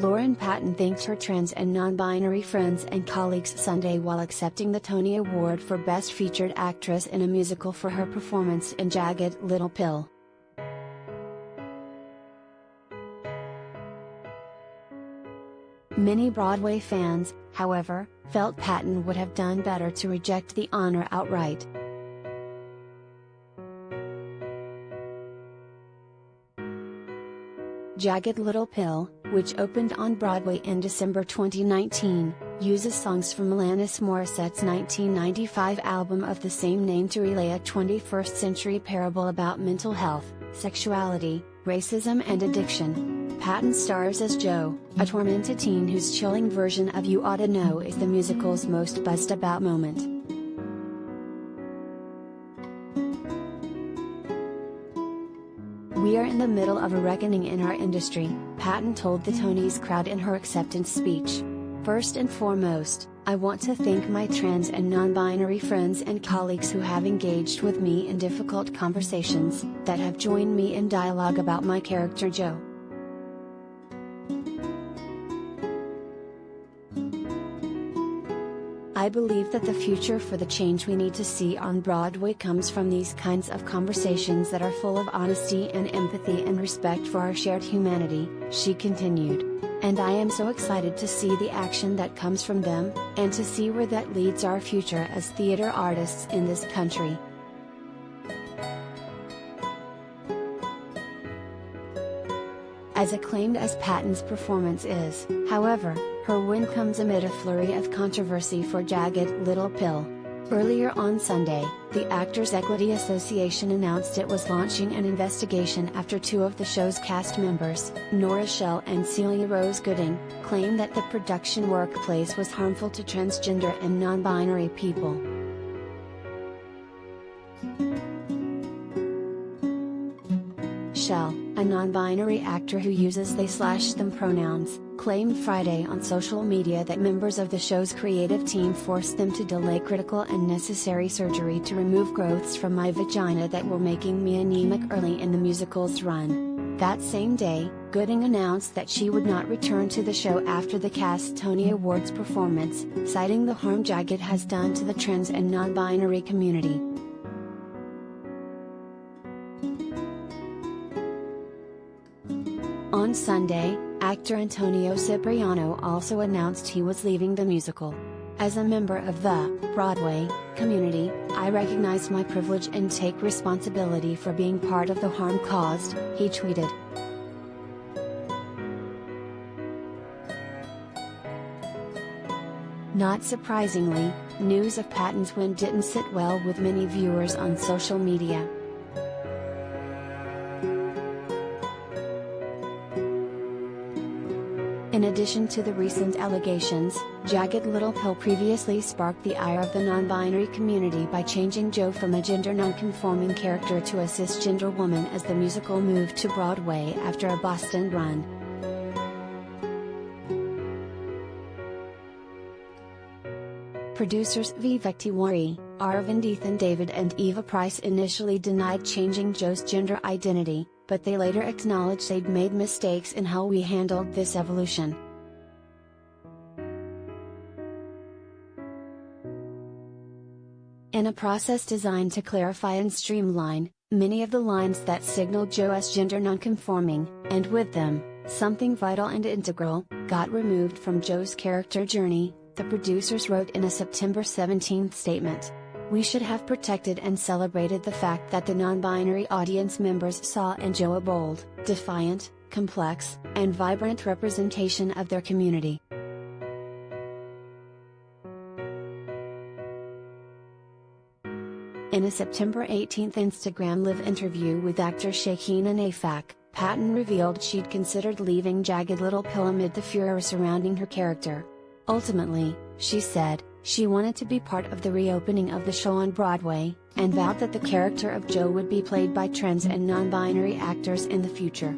Lauren Patten thanked her trans and non-binary friends and colleagues Sunday while accepting the Tony Award for Best Featured Actress in a Musical for her performance in Jagged Little Pill. Many Broadway fans, however, felt Patten would have done better to reject the honor outright. Jagged Little Pill, which opened on Broadway in December 2019, uses songs from Alanis Morissette's 1995 album of the same name to relay a 21st-century parable about mental health, sexuality, racism and addiction. Patten stars as Jo, a tormented teen whose chilling version of You Oughta Know is the musical's most buzzed-about moment. "We are in the middle of a reckoning in our industry," Patten told the Tonys crowd in her acceptance speech. "First and foremost, I want to thank my trans and non-binary friends and colleagues who have engaged with me in difficult conversations, that have joined me in dialogue about my character Jo. I believe that the future for the change we need to see on Broadway comes from these kinds of conversations that are full of honesty and empathy and respect for our shared humanity," she continued. "And I am so excited to see the action that comes from them, and to see where that leads our future as theater artists in this country." As acclaimed as Patten's performance is, however, her win comes amid a flurry of controversy for Jagged Little Pill. Earlier on Sunday, the Actors Equity Association announced it was launching an investigation after two of the show's cast members, Nora Schell and Celia Rose Gooding, claimed that the production workplace was harmful to transgender and non-binary people. Schell, a non-binary actor who uses they/them pronouns, claimed Friday on social media that members of the show's creative team forced them to delay critical and necessary surgery to remove growths from my vagina that were making me anemic early in the musical's run. That same day, Gooding announced that she would not return to the show after the cast's Tony Awards performance, citing the harm Jagged has done to the trans and non-binary community. On Sunday, actor Antonio Cipriano also announced he was leaving the musical. "As a member of the Broadway community, I recognize my privilege and take responsibility for being part of the harm caused," he tweeted. Not surprisingly, news of Patten's win didn't sit well with many viewers on social media. In addition to the recent allegations, Jagged Little Pill previously sparked the ire of the non-binary community by changing Jo from a gender non-conforming character to a cisgender woman as the musical moved to Broadway after a Boston run. Producers Vivek Tiwari, Arvind Ethan David and Eva Price initially denied changing Jo's gender identity, but they later acknowledged they'd made mistakes in how we handled this evolution. In a process designed to clarify and streamline, many of the lines that signaled Jo as gender nonconforming, and with them, something vital and integral, got removed from Jo's character journey, the producers wrote in a September 17 statement. "We should have protected and celebrated the fact that the non-binary audience members saw in Jo a bold, defiant, complex, and vibrant representation of their community." In a September 18 Instagram Live interview with actor Shakina Nafak, Patten revealed she'd considered leaving Jagged Little Pill amid the furor surrounding her character. Ultimately, she said, she wanted to be part of the reopening of the show on Broadway, and vowed that the character of Jo would be played by trans and non-binary actors in the future.